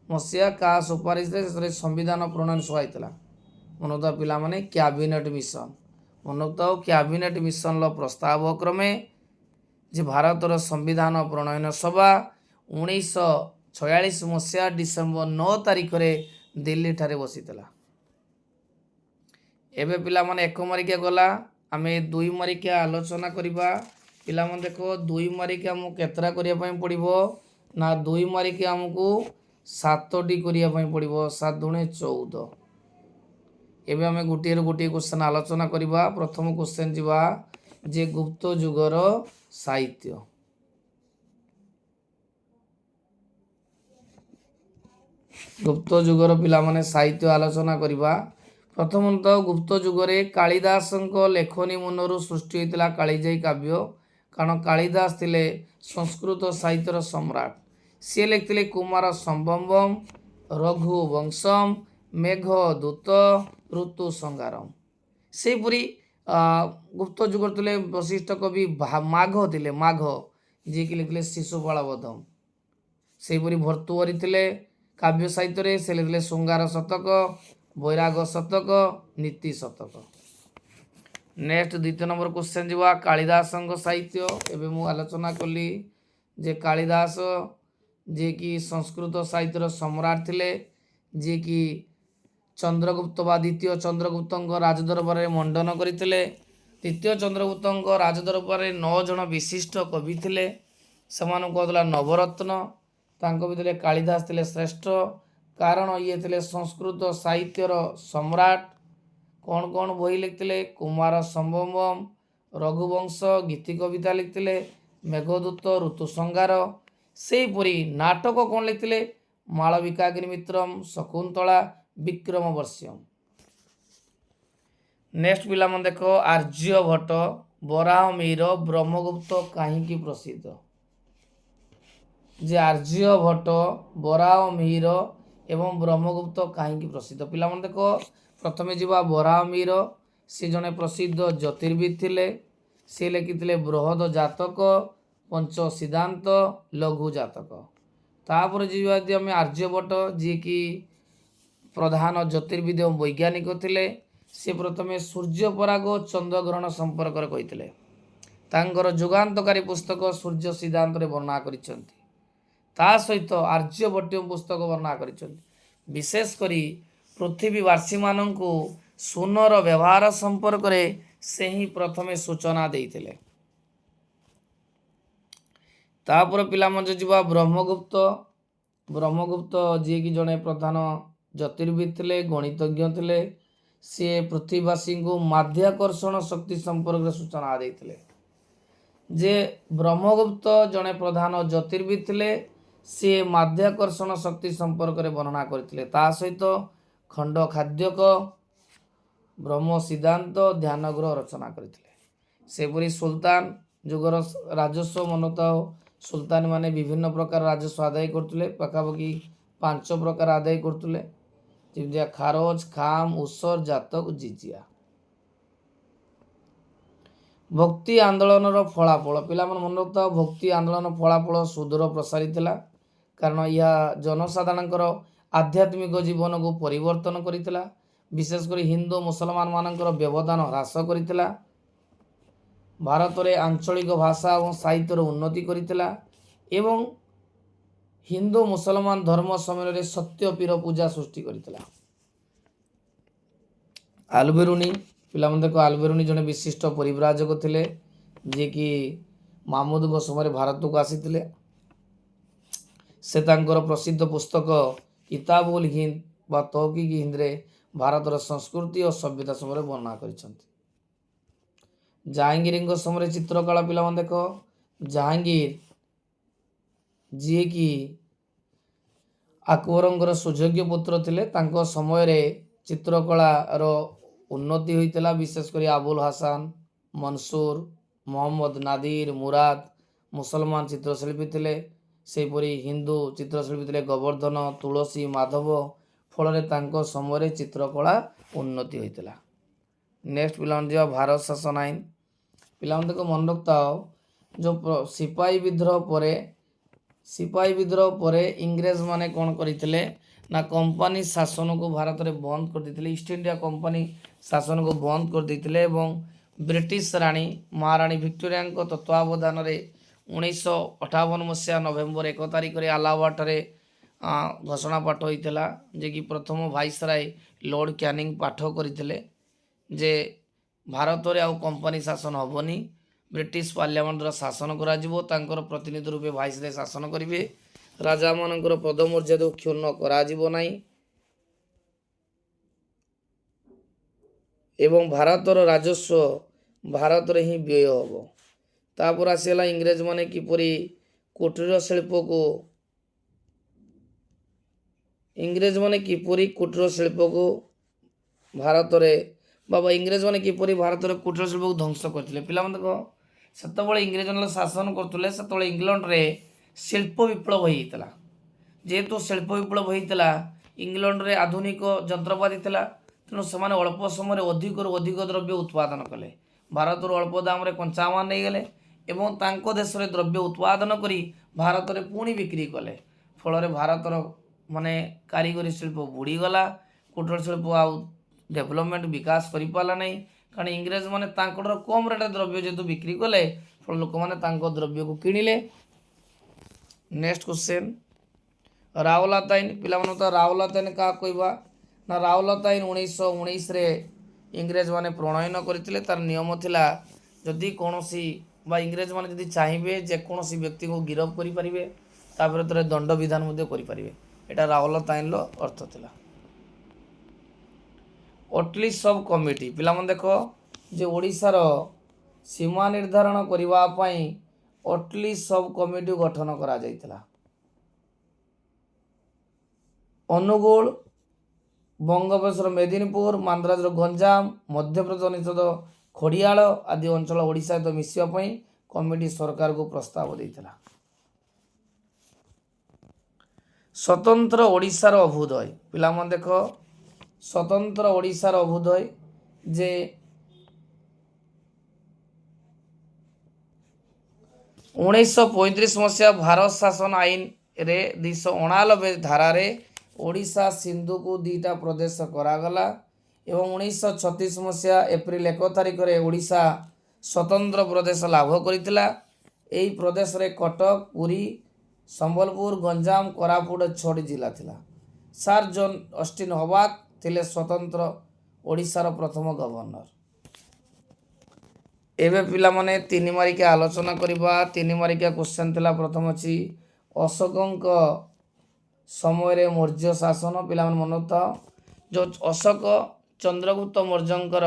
ମସିହା କାହା ସୁପାରିଶରେ ଶେଷରେ ସମ୍ବିଧାନ ପ୍ରଣୟନ ସଭା ହୋଇଥିଲା? ମନୋକ୍ତ ପିଲାମାନେ କ୍ୟାବିନେଟ୍ ମିଶନ। ମନୋକ୍ତ କ୍ୟାବିନେଟ୍ ମିଶନର ପ୍ରସ୍ତାବ କ୍ରମେ ଯେ ଭାରତର ସମ୍ବିଧାନ ପ୍ରଣୟନ ସଭା 1946 ମସିହା ଡିସେମ୍ବର 9 ତାରିଖରେ ଦିଲ୍ଲୀଠାରେ ବସିଥିଲା। ଏବେ ପିଲାମାନେ 1 ମାରିକିଆ ଗଲା, ଆମେ 2 ମାରିକିଆ ଆଲୋଚନା କରିବା। ପିଲାମାନେ ଦେଖ, 2 ମାରିକିଆ ଆମକୁ କେତେଟା କରିବା ପାଇଁ ପଡ଼ିବ? ନା 2 ମାରିକିଆ ଆମକୁ 7ଟି କରିବା ପାଇଁ ପଡ଼ିବ। 7 ଦୁଣେ 14। ଏବେ ଆମେ ଗୋଟିଏରୁ ଗୋଟିଏ କ୍ୱେଶ୍ଚନ୍ ଆଲୋଚନା କରିବା। ପ୍ରଥମ କ୍ୱେଶ୍ଚନ୍ ଯିବା ଯେ ଗୁପ୍ତ ଯୁଗର ସାହିତ୍ୟ। ଗୁପ୍ତ ଯୁଗର ପିଲାମାନେ ସାହିତ୍ୟ ଆଲୋଚନା କରିବା। ପ୍ରଥମତଃ ଗୁପ୍ତ ଯୁଗରେ କାଳିଦାସଙ୍କ ଲେଖନୀ ମନରୁ ସୃଷ୍ଟି ହୋଇଥିଲା କାଳିଜାଇ କାବ୍ୟ। କାରଣ କାଳିଦାସ ଥିଲେ ସଂସ୍କୃତ ସାହିତ୍ୟର ସମ୍ରାଟ। ସିଏ ଲେଖିଥିଲେ କୁମାର ସମ୍ଭବମ୍, ରଘୁବଂଶମ୍, ମେଘଦୂତ, ଋତୁ ସଂହାରମ୍। ସେହିପରି ଗୁପ୍ତ ଯୁଗରେ ଥିଲେ ବଶିଷ୍ଠ କବି ମାଘ ଥିଲେ, ମାଘ ଯିଏକି ଲେଖିଥିଲେ ଶିଶୁପାଳ ବଧମ୍। ସେହିପରି ଭର୍ତ୍ତୃହରି ଥିଲେ କାବ୍ୟ ସାହିତ୍ୟରେ, ସେ ଲେଖିଥିଲେ ଶୃଙ୍ଗାର ଶତକ, ବୈରାଗ ଶତକ, ନୀତି ଶତକ। ନେକ୍ସଟ 2 ନମ୍ବର କ୍ୱେଶ୍ଚନ୍ ଯିବା କାଳିଦାସଙ୍କ ସାହିତ୍ୟ। ଏବେ ମୁଁ ଆଲୋଚନା କଲି ଯେ କାଳିଦାସ ଯିଏକି ସଂସ୍କୃତ ସାହିତ୍ୟର ସମ୍ରାଟ ଥିଲେ, ଯିଏକି ଚନ୍ଦ୍ରଗୁପ୍ତ ବା ଦ୍ୱିତୀୟ ଚନ୍ଦ୍ରଗୁପ୍ତଙ୍କ ରାଜଦରବାରରେ ମଣ୍ଡନ କରିଥିଲେ। ଦ୍ୱିତୀୟ ଚନ୍ଦ୍ରଗୁପ୍ତଙ୍କ ରାଜଦରବାରରେ 9 ଜଣ ବିଶିଷ୍ଟ କବି ଥିଲେ। ସେମାନଙ୍କୁ କୁହାଯାଉଥିଲା ନବରତ୍ନ। ତାଙ୍କ ଭିତରେ କାଳିଦାସ ଥିଲେ ଶ୍ରେଷ୍ଠ, କାରଣ ଇଏ ଥିଲେ ସଂସ୍କୃତ ସାହିତ୍ୟର ସମ୍ରାଟ। କ'ଣ କ'ଣ ବହି ଲେଖିଥିଲେ? କୁମାର ସମ୍ଭବମ୍, ରଘୁବଂଶ, ଗୀତି କବିତା ଲେଖିଥିଲେ, ମେଘଦୂତ, ଋତୁ ସଂହାର। ସେହିପରି ନାଟକ କ'ଣ ଲେଖିଥିଲେ? ମାଳବିକାଗ୍ନିମିତ୍ରମ୍, ଶକୁନ୍ତଳା, ବିକ୍ରମବର୍ଷ୍ୟମ୍। ନେକ୍ସଟ ପିଲାମାନେ ଦେଖ, ଆର୍ଯ୍ୟଭଟ୍ଟ, ବରାହମିହିର, ବ୍ରହ୍ମଗୁପ୍ତ କାହିଁକି ପ୍ରସିଦ୍ଧ? ଯେ ଆର୍ଯ୍ୟଭଟ୍ଟ, ବରାହମିହିର ଏବଂ ବ୍ରହ୍ମଗୁପ୍ତ କାହିଁକି ପ୍ରସିଦ୍ଧ? ପିଲାମାନେ ଦେଖ, ପ୍ରଥମେ ଯିବା ବରାହମିହିର। ସେ ଜଣେ ପ୍ରସିଦ୍ଧ ଜ୍ୟୋତିର୍ବିଦ ଥିଲେ। ସେ ଲେଖିଥିଲେ ବୃହଦ ଜାତକ, ପଞ୍ଚ ସିଦ୍ଧାନ୍ତ, ଲଘୁ ଜାତକ। ତାପରେ ଯିବା ଯଦି ଆମେ ଆର୍ଯ୍ୟଭଟ୍ଟ, ଯିଏକି ପ୍ରଧାନ ଜ୍ୟୋତିର୍ବିଦ ଏବଂ ବୈଜ୍ଞାନିକ ଥିଲେ। ସେ ପ୍ରଥମେ ସୂର୍ଯ୍ୟପରାଗ ଓ ଚନ୍ଦ୍ରଗ୍ରହଣ ସମ୍ପର୍କରେ କହିଥିଲେ। ତାଙ୍କର ଯୁଗାନ୍ତକାରୀ ପୁସ୍ତକ ସୂର୍ଯ୍ୟ ସିଦ୍ଧାନ୍ତରେ ବର୍ଣ୍ଣନା କରିଛନ୍ତି। ତା ସହିତ ଆର୍ଯ୍ୟଭଟ୍ଟ ପୁସ୍ତକ ବର୍ଣ୍ଣନା କରିଛନ୍ତି। ବିଶେଷ କରି ପୃଥିବୀବାସୀମାନଙ୍କୁ ଶୂନର ବ୍ୟବହାର ସମ୍ପର୍କରେ ସେ ହିଁ ପ୍ରଥମେ ସୂଚନା ଦେଇଥିଲେ। ତାପରେ ପିଲାମାନେ ଯିବା ବ୍ରହ୍ମଗୁପ୍ତ। ବ୍ରହ୍ମଗୁପ୍ତ ଯିଏକି ଜଣେ ପ୍ରଧାନ ଜ୍ୟୋତିର୍ବିଦ ଥିଲେ, ଗଣିତଜ୍ଞ ଥିଲେ। ସିଏ ପୃଥିବୀବାସୀଙ୍କୁ ମାଧ୍ୟାକର୍ଷଣ ଶକ୍ତି ସମ୍ପର୍କରେ ସୂଚନା ଦେଇଥିଲେ। ଯେ ବ୍ରହ୍ମଗୁପ୍ତ ଜଣେ ପ୍ରଧାନ ଜ୍ୟୋତିର୍ବିଦ ଥିଲେ, ସିଏ ମାଧ୍ୟାକର୍ଷଣ ଶକ୍ତି ସମ୍ପର୍କରେ ବର୍ଣ୍ଣନା କରିଥିଲେ। ତା ସହିତ ଖଣ୍ଡ ଖାଦ୍ୟକ, ବ୍ରହ୍ମ ସିଦ୍ଧାନ୍ତ, ଧ୍ୟାନ ଗୃହ ରଚନା କରିଥିଲେ। ସେପରି ସୁଲତାନ ଯୁଗର ରାଜସ୍ୱ ମନୁଥାଉ, ସୁଲତାନ ମାନେ ବିଭିନ୍ନ ପ୍ରକାର ରାଜସ୍ୱ ଆଦାୟ କରୁଥିଲେ। ପାଖାପାଖି 5 ପ୍ରକାର ଆଦାୟ କରୁଥିଲେ, ଯେମିତିଆ ଖାରଜ, ଖାମ, ଉସର, ଜାତକ, ଜିଜିଆ। ଭକ୍ତି ଆନ୍ଦୋଳନର ଫଳାଫଳ, ପିଲାମାନେ ମନେ ରଖୁଥାଉ, ଭକ୍ତି ଆନ୍ଦୋଳନ ଫଳାଫଳ ସୁଦୂର ପ୍ରସାରୀ ଥିଲା, କାରଣ ଏହା ଜନସାଧାରଣଙ୍କର ଆଧ୍ୟାତ୍ମିକ ଜୀବନକୁ ପରିବର୍ତ୍ତନ କରିଥିଲା। ବିଶେଷ କରି ହିନ୍ଦୁ ମୁସଲମାନ ମାନଙ୍କର ବ୍ୟବଧାନ ହ୍ରାସ କରିଥିଲା। ଭାରତରେ ଆଞ୍ଚଳିକ ଭାଷା ଏବଂ ସାହିତ୍ୟର ଉନ୍ନତି କରିଥିଲା ଏବଂ ହିନ୍ଦୁ ମୁସଲମାନ ଧର୍ମ ସମ୍ମିଳନରେ ସତ୍ୟପୀର ପୂଜା ସୃଷ୍ଟି କରିଥିଲା। ଆଲବେରୁନି, ପିଲାମାନେ ଦେଖ, ଆଲବେରୁନି ଜଣେ ବିଶିଷ୍ଟ ପରିବ୍ରାଜକ ଥିଲେ, ଯିଏକି ମାମୁଦଙ୍କ ସମୟରେ ଭାରତକୁ ଆସିଥିଲେ। ସେ ତାଙ୍କର ପ୍ରସିଦ୍ଧ ପୁସ୍ତକ କିତାବୁଲ ହିନ୍ଦ ବା ତହକିକ ହିନ୍ଦରେ ଭାରତର ସଂସ୍କୃତି ଓ ସଭ୍ୟତା ସମୟରେ ବର୍ଣ୍ଣନା କରିଛନ୍ତି। ଜାହାଙ୍ଗୀରଙ୍କ ସମୟରେ ଚିତ୍ରକଳା, ପିଲାମାନେ ଦେଖ, ଜାହାଙ୍ଗୀର ଯିଏକି ଆକବରଙ୍କର ସୁଯୋଗ୍ୟ ପୁତ୍ର ଥିଲେ, ତାଙ୍କ ସମୟରେ ଚିତ୍ରକଳାର ଉନ୍ନତି ହୋଇଥିଲା। ବିଶେଷ କରି ଆବୁଲ ହାସାନ, ମନସୁର, ମୋହମ୍ମଦ ନାଦିର, ମୁରାଦ ମୁସଲମାନ ଚିତ୍ରଶିଳ୍ପୀ ଥିଲେ। ସେହିପରି ହିନ୍ଦୁ ଚିତ୍ରଶିଳ୍ପୀ ଥିଲେ ଗୋବର୍ଦ୍ଧନ, ତୁଳସୀ, ମାଧବ। ଫଳରେ ତାଙ୍କ ସମୟରେ ଚିତ୍ରକଳା ଉନ୍ନତି ହୋଇଥିଲା। ନେକ୍ସଟ ପିଲାମାନେ ଯିବା ଭାରତ ଶାସନ ଆଇନ। ପିଲାମାନେ ଦେଖ, ମନେ ରଖିଥାଅ, ଯେଉଁ ସିପାହୀ ବିଦ୍ରୋହ ପରେ ଇଂରେଜ ମାନେ କ'ଣ କରିଥିଲେ ନା କମ୍ପାନୀ ଶାସନକୁ ଭାରତରେ ବନ୍ଦ କରିଦେଇଥିଲେ। ଇଷ୍ଟ ଇଣ୍ଡିଆ କମ୍ପାନୀ ଶାସନକୁ ବନ୍ଦ କରିଦେଇଥିଲେ ଏବଂ ବ୍ରିଟିଶ ରାଣୀ ମହାରାଣୀ ଭିକ୍ଟୋରିଆଙ୍କ ତତ୍ତ୍ୱାବଧାନରେ 1958 ମସିହା ନଭେମ୍ବର 1 ତାରିଖରେ ଆଲାହାବାଦଠାରେ ଘୋଷଣା ପାଠ ହୋଇଥିଲା, ଯିଏକି ପ୍ରଥମ ଭାଇସରାୟ ଲର୍ଡ କ୍ୟାନିଂ ପାଠ କରିଥିଲେ ଯେ ଭାରତରେ ଆଉ କମ୍ପାନୀ ଶାସନ ହେବନି, ବ୍ରିଟିଶ ପାର୍ଲିଆମେଣ୍ଟ ଦ୍ୱାରା ଶାସନ କରାଯିବ। ତାଙ୍କର ପ୍ରତିନିଧି ରୂପେ ଭାଇସରାୟ ଶାସନ କରିବେ। ରାଜାମାନଙ୍କର ପଦମର୍ଯ୍ୟାଦାକୁ କ୍ଷୁଣ୍ଣ କରାଯିବ ନାହିଁ ଏବଂ ଭାରତର ରାଜସ୍ୱ ଭାରତରେ ହିଁ ବ୍ୟୟ ହେବ। ତାପରେ ଆସିଗଲା ଇଂରେଜମାନେ କିପରି କୁଟୀର ଶିଳ୍ପକୁ ଭାରତରେ ଇଂରେଜମାନେ କିପରି ଭାରତର କୁଟୀର ଶିଳ୍ପକୁ ଧ୍ୱଂସ କରିଥିଲେ। ପିଲାମାନେ ଦେଖ, ସେତେବେଳେ ଇଂରେଜମାନେ ଶାସନ କରୁଥିଲେ, ସେତେବେଳେ ଇଂଲଣ୍ଡରେ ଶିଳ୍ପ ବିପ୍ଳବ ହୋଇଥିଲା। ଯେହେତୁ ଶିଳ୍ପ ବିପ୍ଳବ ହୋଇଥିଲା, ଇଂଲଣ୍ଡରେ ଆଧୁନିକ ଯନ୍ତ୍ରପାତି ଥିଲା, ତେଣୁ ସେମାନେ ଅଳ୍ପ ସମୟରେ ଅଧିକରୁ ଅଧିକ ଦ୍ରବ୍ୟ ଉତ୍ପାଦନ କଲେ। ଭାରତରୁ ଅଳ୍ପ ଦାମରେ କଞ୍ଚାମାଲ ନେଇଗଲେ ଏବଂ ତାଙ୍କ ଦେଶରେ ଦ୍ରବ୍ୟ ଉତ୍ପାଦନ କରି ଭାରତରେ ପୁଣି ବିକ୍ରି କଲେ। ଫଳରେ ଭାରତର କାରିଗରୀ ଶିଳ୍ପ ବୁଡ଼ିଗଲା। କୁଟୀର ଶିଳ୍ପ ଆଉ ଡେଭଲପମେଣ୍ଟ ବିକାଶ କରିପାରିଲା ନାହିଁ, କାରଣ ଇଂରେଜମାନେ ତାଙ୍କର କମ୍ ରେଟ୍ରେ ଦ୍ରବ୍ୟ ଯେହେତୁ ବିକ୍ରି କଲେ, ଫଳରେ ଲୋକମାନେ ତାଙ୍କ ଦ୍ରବ୍ୟକୁ କିଣିଲେ। ନେକ୍ସଟ କ୍ୱେଶ୍ଚନ, ରାଓଲାତ ଆଇନ। ପିଲାମାନଙ୍କୁ ତ ରାଓଲାତ ଆଇନ କାହାକୁ କହିବା ନା ରାଓଲାତ ଆଇନ 1919ରେ ଇଂରେଜମାନେ ପ୍ରଣୟନ କରିଥିଲେ। ତାର ନିୟମ ଥିଲା, ଯଦି କୌଣସି ଇଂରେଜମାନେ ଯଦି ଚାହିଁବେ ଯେକୌଣସି ବ୍ୟକ୍ତିକୁ ଗିରଫ କରିପାରିବେ, ତା ବିରୁଦ୍ଧରେ ଦଣ୍ଡ ବିଧାନ ମଧ୍ୟ କରିପାରିବେ। ଏଇଟା ରାଓଲାତ ଆଇନର ଅର୍ଥ ଥିଲା। ଅଟଲି ସବ୍ କମିଟି, ପିଲାମାନେ ଦେଖ, ଯେ ଓଡ଼ିଶାର ସୀମା ନିର୍ଦ୍ଧାରଣ କରିବା ପାଇଁ ଅଟଲି ସବ୍ କମିଟି ଗଠନ କରାଯାଇଥିଲା। ଅନୁଗୁଳ, ବଙ୍ଗୋପସାଗର ମେଦିନୀପୁର, ମାନ୍ଦ୍ରାଜର ଗଞ୍ଜାମ, ମଧ୍ୟପ୍ରଦେଶ ଅଞ୍ଚଳ ଖଡ଼ିଆଳ ଆଦି ଅଞ୍ଚଳ ଓଡ଼ିଶା ସହିତ ମିଶିବା ପାଇଁ କମିଟି ସରକାରକୁ ପ୍ରସ୍ତାବ ଦେଇଥିଲା। ସ୍ୱତନ୍ତ୍ର ଓଡ଼ିଶାର ଅଭ୍ୟୁଦୟ, ପିଲାମାନେ ଦେଖ, ସ୍ୱତନ୍ତ୍ର ଓଡ଼ିଶାର ଅଭ୍ୟୁଦୟ ଯେ 1935 ମସିହା ଭାରତ ଶାସନ ଆଇନରେ 289 ଧାରାରେ ଓଡ଼ିଶା ସିନ୍ଧୁକୁ 2ଟା ପ୍ରଦେଶ କରାଗଲା ଏବଂ 1936 ମସିହା ଏପ୍ରିଲ 1 ତାରିଖରେ ଓଡ଼ିଶା ସ୍ୱତନ୍ତ୍ର ପ୍ରଦେଶ ଲାଭ କରିଥିଲା। ଏହି ପ୍ରଦେଶରେ କଟକ, ପୁରୀ, ସମ୍ବଲପୁର, ଗଞ୍ଜାମ, କୋରାପୁଟ 6ଟି ଜିଲ୍ଲା ଥିଲା। ସାର୍ ଜନ୍ ଅଷ୍ଟିନ ହବାକ ଥିଲେ ସ୍ୱତନ୍ତ୍ର ଓଡ଼ିଶାର ପ୍ରଥମ ଗଭର୍ଣ୍ଣର। ଏବେ ପିଲାମାନେ 3 ମାରିକା ଆଲୋଚନା କରିବା। 3 ମାରିକା କ୍ୱେଶ୍ଚନ ଥିଲା। ପ୍ରଥମ ଅଛି ଅଶୋକଙ୍କ ସମୟରେ ମୌର୍ଯ୍ୟ ଶାସନ, ପିଲାମାନେ ମନେ ରଖିଥାଅ, ଯେଉଁ ଅଶୋକ ଚନ୍ଦ୍ରଗୁପ୍ତ ମୌର୍ଯ୍ୟଙ୍କର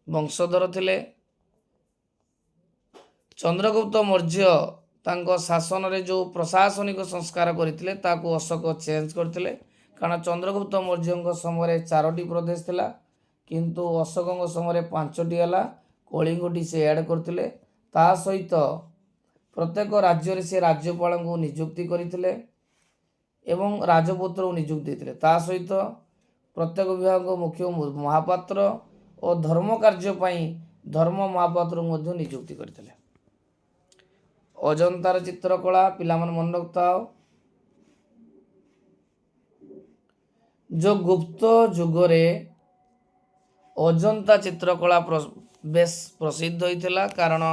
ବଂଶଧର ଥିଲେ। ଚନ୍ଦ୍ରଗୁପ୍ତ ମୌର୍ଯ୍ୟ ତାଙ୍କ ଶାସନରେ ଯେଉଁ ପ୍ରଶାସନିକ ସଂସ୍କାର କରିଥିଲେ ତାକୁ ଅଶୋକ ଚେଞ୍ଜ କରିଥିଲେ, କାରଣ ଚନ୍ଦ୍ରଗୁପ୍ତ ମୌର୍ଯ୍ୟଙ୍କ ସମୟରେ 4ଟି ପ୍ରଦେଶ ଥିଲା, କିନ୍ତୁ ଅଶୋକଙ୍କ ସମୟରେ 5ଟି ହେଲା। କଳିଙ୍ଗଟି ସେ ଆଡ଼୍ କରିଥିଲେ। ତା ସହିତ ପ୍ରତ୍ୟେକ ରାଜ୍ୟରେ ସେ ରାଜ୍ୟପାଳଙ୍କୁ ନିଯୁକ୍ତି କରିଥିଲେ ଏବଂ ରାଜପୁତ୍ରକୁ ନିଯୁକ୍ତି ଦେଇଥିଲେ। ତା ସହିତ ପ୍ରତ୍ୟେକ ବିଭାଗଙ୍କ ମୁଖ୍ୟ ମହାପାତ୍ର ଓ ଧର୍ମ କାର୍ଯ୍ୟ ପାଇଁ ଧର୍ମ ମହାପାତ୍ରକୁ ମଧ୍ୟ ନିଯୁକ୍ତି କରିଥିଲେ। ଅଜନ୍ତାର ଚିତ୍ରକଳା, ପିଲାମାନେ ମନେ ରଖିଥାଅ, ଯେଉଁ ଗୁପ୍ତ ଯୁଗରେ ଅଜନ୍ତା ଚିତ୍ରକଳା ବେଶ ପ୍ରସିଦ୍ଧ ହୋଇଥିଲା, କାରଣ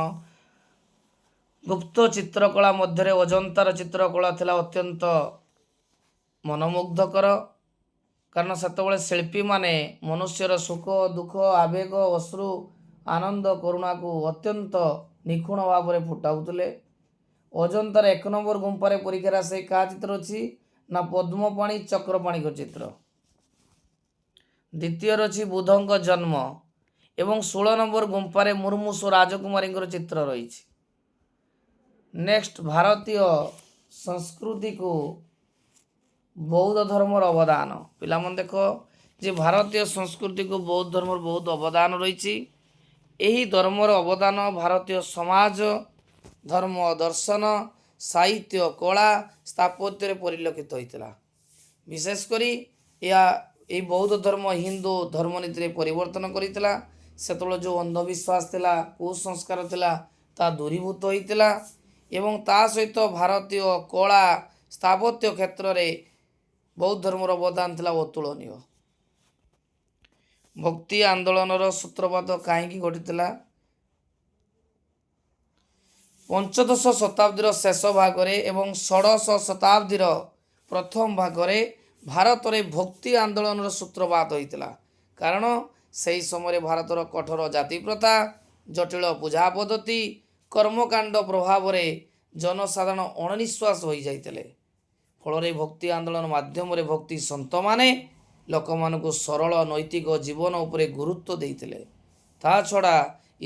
ଗୁପ୍ତ ଚିତ୍ରକଳା ମଧ୍ୟରେ ଅଜନ୍ତାର ଚିତ୍ରକଳା ଥିଲା ଅତ୍ୟନ୍ତ ମନମୁଗ୍ଧକର, କାରଣ ସେତେବେଳେ ଶିଳ୍ପୀମାନେ ମନୁଷ୍ୟର ସୁଖ ଦୁଃଖ ଆବେଗ ଅଶ୍ରୁ ଆନନ୍ଦ କରୁଣାକୁ ଅତ୍ୟନ୍ତ ନିଖୁଣ ଭାବରେ ଫୁଟାଉଥିଲେ। ଅଜନ୍ତାର 1 ନମ୍ବର ଗୁମ୍ଫାରେ ପରୀକ୍ଷାରେ ଆସେ କାହା ଚିତ୍ର ଅଛି ନା ପଦ୍ମପାଣି ଚକ୍ରପାଣିଙ୍କ ଚିତ୍ର। ଦ୍ୱିତୀୟରେ ଅଛି ବୁଦ୍ଧଙ୍କ ଜନ୍ମ ଏବଂ 16 ନମ୍ବର ଗୁମ୍ଫାରେ ମୁର୍ମୂଷୁ ରାଜକୁମାରୀଙ୍କର ଚିତ୍ର ରହିଛି। ନେକ୍ସଟ, ଭାରତୀୟ ସଂସ୍କୃତିକୁ ବୌଦ୍ଧ ଧର୍ମର ଅବଦାନ। ପିଲାମାନେ ଦେଖ ଯେ ଭାରତୀୟ ସଂସ୍କୃତିକୁ ବୌଦ୍ଧ ଧର୍ମର ବହୁତ ଅବଦାନ ରହିଛି। ଏହି ଧର୍ମର ଅବଦାନ ଭାରତୀୟ ସମାଜ, ଧର୍ମ, ଦର୍ଶନ, ସାହିତ୍ୟ, କଳା, ସ୍ଥାପତ୍ୟରେ ପରିଲକ୍ଷିତ ହୋଇଥିଲା। ବିଶେଷ କରି ଏହି ବୌଦ୍ଧ ଧର୍ମ ହିନ୍ଦୁ ଧର୍ମନୀତିରେ ପରିବର୍ତ୍ତନ କରିଥିଲା। ସେତେବେଳେ ଯେଉଁ ଅନ୍ଧବିଶ୍ୱାସ ଥିଲା, କୁସଂସ୍କାର ଥିଲା, ତାହା ଦୂରୀଭୂତ ହୋଇଥିଲା ଏବଂ ତା ସହିତ ଭାରତୀୟ କଳା ସ୍ଥାପତ୍ୟ କ୍ଷେତ୍ରରେ ବୌଦ୍ଧ ଧର୍ମର ଅବଦାନ ଥିଲା ଅତୁଳନୀୟ। ଭକ୍ତି ଆନ୍ଦୋଳନର ସୂତ୍ରପାତ କାହିଁକି ଘଟିଥିଲା? ପଞ୍ଚଦଶ ଶତାବ୍ଦୀର ଶେଷ ଭାଗରେ ଏବଂ ଷୋଡ଼ଶ ଶତାବ୍ଦୀର ପ୍ରଥମ ଭାଗରେ ଭାରତରେ ଭକ୍ତି ଆନ୍ଦୋଳନର ସୂତ୍ରପାତ ହୋଇଥିଲା, କାରଣ ସେହି ସମୟରେ ଭାରତର କଠୋର ଜାତି ପ୍ରଥା, ଜଟିଳ ପୂଜା ପଦ୍ଧତି, କର୍ମକାଣ୍ଡ ପ୍ରଭାବରେ ଜନସାଧାରଣ ଅଣନିଶ୍ୱାସ ହୋଇଯାଇଥିଲେ। ଫଳରେ ଭକ୍ତି ଆନ୍ଦୋଳନ ମାଧ୍ୟମରେ ଭକ୍ତି ସନ୍ତମାନେ ଲୋକମାନଙ୍କୁ ସରଳ ନୈତିକ ଜୀବନ ଉପରେ ଗୁରୁତ୍ୱ ଦେଇଥିଲେ। ତା ଛଡ଼ା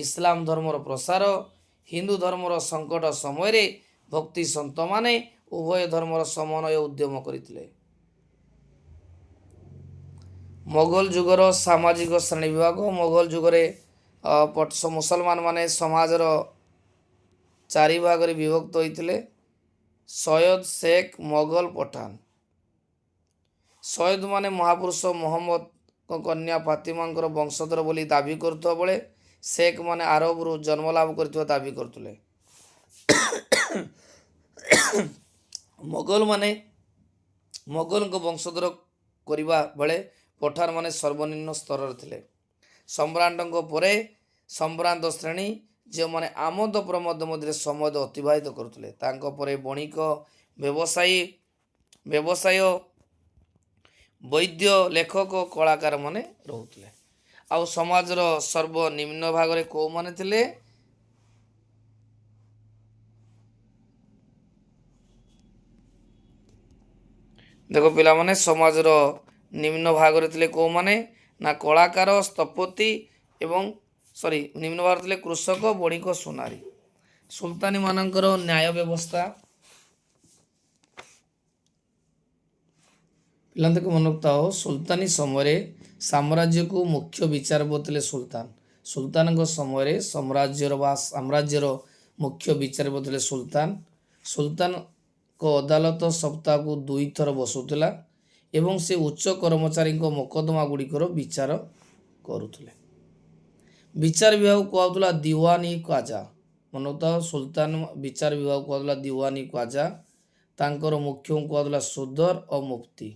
ଇସଲାମ ଧର୍ମର ପ୍ରସାର, ହିନ୍ଦୁ ଧର୍ମର ସଙ୍କଟ ସମୟରେ ଭକ୍ତି ସନ୍ତମାନେ ଉଭୟ ଧର୍ମର ସମନ୍ୱୟ ଉଦ୍ୟମ କରିଥିଲେ। ମୋଗଲ ଯୁଗର ସାମାଜିକ ଶ୍ରେଣୀ ବିଭାଗ। ମୋଗଲ ଯୁଗରେ ମୁସଲମାନ ମାନେ ସମାଜର 4 ଭାଗରେ ବିଭକ୍ତ ହୋଇଥିଲେ: ସୟଦ, ଶେଖ, ମୋଗଲ, ପଠାନ। ସୟଦ ମାନେ ମହାପୁରୁଷ ମହମ୍ମଦଙ୍କ କନ୍ୟା ଫାତିମାଙ୍କର ବଂଶଧର ବୋଲି ଦାବି କରୁଥିବା ବେଳେ ଶେଖ ମାନେ ଆରବରୁ ଜନ୍ମଲାଭ କରିଥିବା ଦାବି କରୁଥିଲେ। ମୋଗଲଙ୍କ ବଂଶଧର କରିବା ବେଳେ ପଠାନ ମାନେ ସର୍ବନିମ୍ନ ସ୍ତରରେ ଥିଲେ। ସମ୍ରାଟଙ୍କ ପରେ ସମ୍ଭ୍ରାନ୍ତ ଶ୍ରେଣୀ, ଯେଉଁମାନେ ଆମୋଦ ପ୍ରମୋଦ ମଧ୍ୟରେ ସମୟ ଅତିବାହିତ କରୁଥିଲେ। ତାଙ୍କ ପରେ ବଣିକ, ବ୍ୟବସାୟ, ବୈଦ୍ୟ, ଲେଖକ, କଳାକାରମାନେ ରହୁଥିଲେ। ଆଉ ସମାଜର ସର୍ବନିମ୍ନ ଭାଗରେ କେଉଁମାନେ ଥିଲେ? ଦେଖ ପିଲାମାନେ, ସମାଜର ନିମ୍ନ ଭାଗରେ ଥିଲେ କେଉଁମାନେ ନା କଳାକାର, ସ୍ଥପତି ଏବଂ ନିମ୍ନ ଭାଗରେ ଥିଲେ କୃଷକ, ବଣିକ, ସୁନାରୀ। ସୁଲତାନୀ ମାନଙ୍କର ନ୍ୟାୟ ବ୍ୟବସ୍ଥା। ପିଲାଙ୍କୁ ମନେ ରଖିଥାଅ, ସୁଲତାନୀ ସମୟରେ ସାମ୍ରାଜ୍ୟକୁ ମୁଖ୍ୟ ବିଚାରପତି ଥିଲେ ସୁଲତାନ। ସୁଲତାନଙ୍କ ସମୟରେ ସାମ୍ରାଜ୍ୟର ମୁଖ୍ୟ ବିଚାରପତି ଥିଲେ ସୁଲତାନ। ସୁଲତାନଙ୍କ ଅଦାଲତ ସପ୍ତାହକୁ 2 ଥର ବସୁଥିଲା ଏବଂ ସେ ଉଚ୍ଚ କର୍ମଚାରୀଙ୍କ ମୋକଦ୍ଦମା ଗୁଡ଼ିକର ବିଚାର କରୁଥିଲେ। ବିଚାର ବିଭାଗକୁ କୁହାଯାଉଥିଲା ଦିୱାନି ଖ୍ୱାଜା। ମନେ ରଖିଥାଅ, ସୁଲତାନ ବିଚାର ବିଭାଗକୁ କୁହାଯାଉଥିଲା ଦିୱାନି ଖ୍ୱାଜା। ତାଙ୍କର ମୁଖ୍ୟଙ୍କୁ କୁହାଯାଉଥିଲା ସୁଦର ଓ ମୁଫ୍ତି।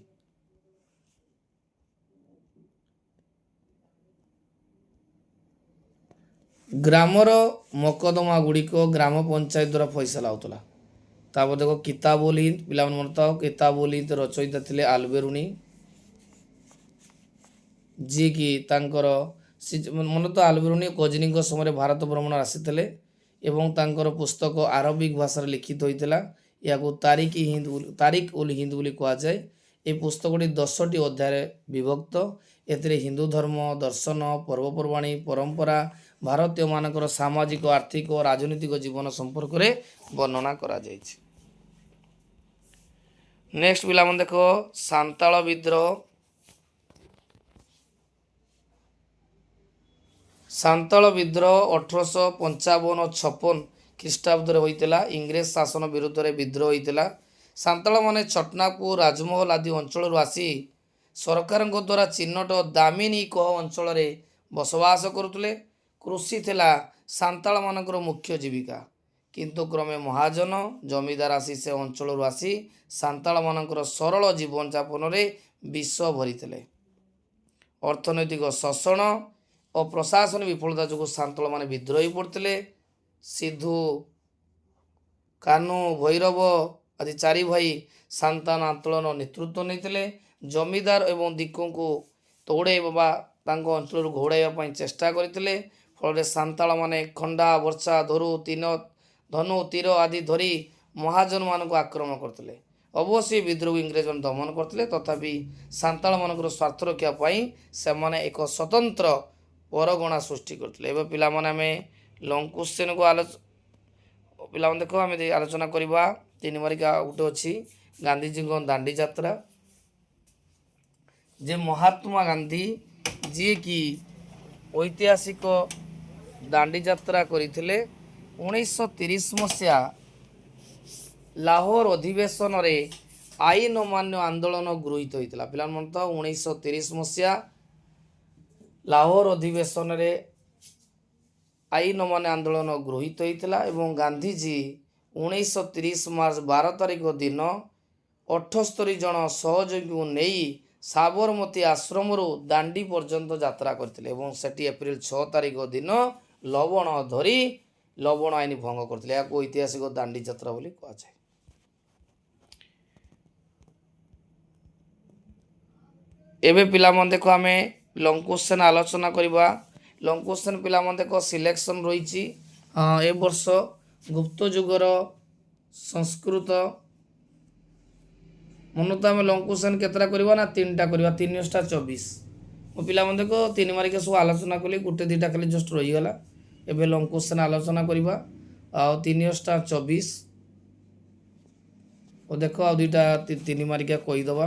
ଗ୍ରାମର ମୋକଦ୍ଦମା ଗୁଡ଼ିକ ଗ୍ରାମ ପଞ୍ଚାୟତ ଦ୍ୱାରା ଫଇସଲା ହେଉଥିଲା। ତାପରେ ଦେଖ କିତାବୁଲ ହିନ୍ଦ। ପିଲାମାନେ ମନେ ରଖିଥାଅ, କିତାବୁଲ ହିନ୍ଦ ରଚୟିତା ଥିଲେ ଆଲବେରୁନି, ଯିଏକି ତାଙ୍କର ମନେ ତ ଆଲବେରୁନି ଗଜନୀଙ୍କ ସମୟରେ ଭାରତ ଭ୍ରମଣ ଆସିଥିଲେ ଏବଂ ତାଙ୍କର ପୁସ୍ତକ ଆରବିକ ଭାଷାରେ ଲିଖିତ ହୋଇଥିଲା ইয়াକୁ ତାରିକ ଉଲ୍ ହିନ୍ଦ ବୋଲି କୁହାଯାଏ। এই ପୁସ୍ତକଟି 10ଟି ଅଧ୍ୟାୟରେ ବିଭକ୍ତ। ଏଥିରେ ହିନ୍ଦୁ ଧର୍ମ, ଦର୍ଶନ, ପର୍ବପର୍ବାଣୀ, ପରମ୍ପରା, ଭାରତୀୟମାନଙ୍କର ସାମାଜିକ, ଆର୍ଥିକ ଓ ରାଜନୈତିକ ଜୀବନ ସମ୍ପର୍କରେ ବର୍ଣ୍ଣନା କରାଯାଇଛି। ନେକ୍ସଟ ପିଲାମାନେ ଦେଖ ସାନ୍ତାଳ ବିଦ୍ରୋହ। ସାନ୍ତାଳ ବିଦ୍ରୋହ 1855-56 ଖ୍ରୀଷ୍ଟାବ୍ଦରେ ହୋଇଥିଲା। ଇଂରେଜ ଶାସନ ବିରୁଦ୍ଧରେ ବିଦ୍ରୋହ ହୋଇଥିଲା। ସାନ୍ତାଳମାନେ ଛଟନାପୁର, ରାଜମହଲ ଆଦି ଅଞ୍ଚଳରୁ ଆସି ସରକାରଙ୍କ ଦ୍ୱାରା ଚିହ୍ନଟ ଦାମିନୀ କୋହ ଅଞ୍ଚଳରେ ବସବାସ କରୁଥିଲେ। କୃଷି ଥିଲା ସାନ୍ତାଳମାନଙ୍କର ମୁଖ୍ୟ ଜୀବିକା। କିନ୍ତୁ କ୍ରମେ ମହାଜନ ଜମିଦାର ଆସି ସେ ଅଞ୍ଚଳରୁ ଆସି ସାନ୍ତାଳମାନଙ୍କର ସରଳ ଜୀବନଯାପନରେ ବିଷ ଭରିଥିଲେ। ଅର୍ଥନୈତିକ ଶୋଷଣ ଓ ପ୍ରଶାସନ ବିଫଳତା ଯୋଗୁଁ ସାନ୍ତାଳମାନେ ବିଦ୍ରୋହୀ ପଡ଼ିଥିଲେ। ସିଧୁ, କାହ୍ନୁ, ଭୈରବ ଆଦି 4 ଭାଇ ସାନ୍ତାଳ ଆନ୍ଦୋଳନ ନେତୃତ୍ୱ ନେଇଥିଲେ। ଜମିଦାର ଏବଂ ଦିକୁଙ୍କୁ ତୋଡ଼େଇବା ବା ତାଙ୍କ ଅଞ୍ଚଳରୁ ଘୋଡ଼ାଇବା ପାଇଁ ଚେଷ୍ଟା କରିଥିଲେ। ଫଳରେ ସାନ୍ତାଳମାନେ ଖଣ୍ଡା, ବର୍ଷା, ଧନୁ, ତୀର ଆଦି ଧରି ମହାଜନମାନଙ୍କୁ ଆକ୍ରମଣ କରିଥିଲେ। ଅବଶ୍ୟ ବିଦ୍ରୋହୀ ଇଂରେଜମାନେ ଦମନ କରିଥିଲେ। ତଥାପି ସାନ୍ତାଳମାନଙ୍କର ସ୍ୱାର୍ଥ ରକ୍ଷା ପାଇଁ ସେମାନେ ଏକ ସ୍ୱତନ୍ତ୍ର ପରଗଣା ସୃଷ୍ଟି କରିଥିଲେ। ଏବେ ପିଲାମାନେ ଆମେ ଲଙ୍ଗ କ୍ୱେଶ୍ଚିନ୍କୁ ପିଲାମାନେ ଦେଖ ଆମେ ଆଲୋଚନା କରିବା। 3 ମାର୍କିଆ ଗୋଟେ ଅଛି ଗାନ୍ଧୀଜୀଙ୍କ ଦାଣ୍ଡି ଯାତ୍ରା। ଯେ ମହାତ୍ମା ଗାନ୍ଧୀ ଯିଏକି ଐତିହାସିକ ଦାଣ୍ଡି ଯାତ୍ରା କରିଥିଲେ 1930 ମସିହା ଲାହୋର ଅଧିବେଶନରେ ଆଇନ ଅମାନ୍ୟ ଆନ୍ଦୋଳନ ଗୃହୀତ ହୋଇଥିଲା। ପିଲାମାନେ ତ 1930 ମସିହା ଲାହୋର ଅଧିବେଶନରେ ଆଇନ ଅମାନ୍ୟ ଆନ୍ଦୋଳନ ଗୃହୀତ ହୋଇଥିଲା ଏବଂ ଗାନ୍ଧୀଜୀ 1930 ମାର୍ଚ୍ଚ 12 ତାରିଖ ଦିନ 78 ଜଣ ସହଯୋଗୀଙ୍କୁ ନେଇ ସାବରମତୀ ଆଶ୍ରମରୁ ଦାଣ୍ଡି ପର୍ଯ୍ୟନ୍ତ ଯାତ୍ରା କରିଥିଲେ ଏବଂ ସେଠି ଏପ୍ରିଲ 6 ତାରିଖ ଦିନ ଲବଣ ଧରି ଲବଣ ଆଇନ ଭଙ୍ଗ କରିଥିଲେ। ଏହାକୁ ଐତିହାସିକ ଦାଣ୍ଡି ଯାତ୍ରା ବୋଲି କୁହାଯାଏ। ଏବେ ପିଲାମାନେ ଦେଖ ଆମେ ଲଙ୍ଗ କ୍ୱେଶ୍ଚନ୍ ଆଲୋଚନା କରିବା। ଲଙ୍ଗ କ୍ୱେଶ୍ଚନ୍ ପିଲାମାନେ ଦେଖ ସିଲେକ୍ସନ୍ ରହିଛି। ଏ ବର୍ଷ ଗୁପ୍ତ ଯୁଗର ସଂସ୍କୃତ ମନତ ଆମେ ଲଙ୍ଗ କ୍ୱେଶ୍ଚନ୍ କେତେଟା କରିବା ନା 3ଟା କରିବା। 3 × 24 ମୋ ପିଲାମାନେ ଦେଖ 3 ମାର୍କିଆ ସବୁ ଆଲୋଚନା କଲି, ଗୋଟେ 2ଟା ଖାଲି ଜଷ୍ଟ ରହିଗଲା। ଏବେ ଲଙ୍ଗ କ୍ୱେଶ୍ଚନ୍ ଆଲୋଚନା କରିବା। ଆଉ 3 × 24 ଓ ଦେଖ ଆଉ 2ଟା 3 ମାର୍କିଆ କହିଦେବା।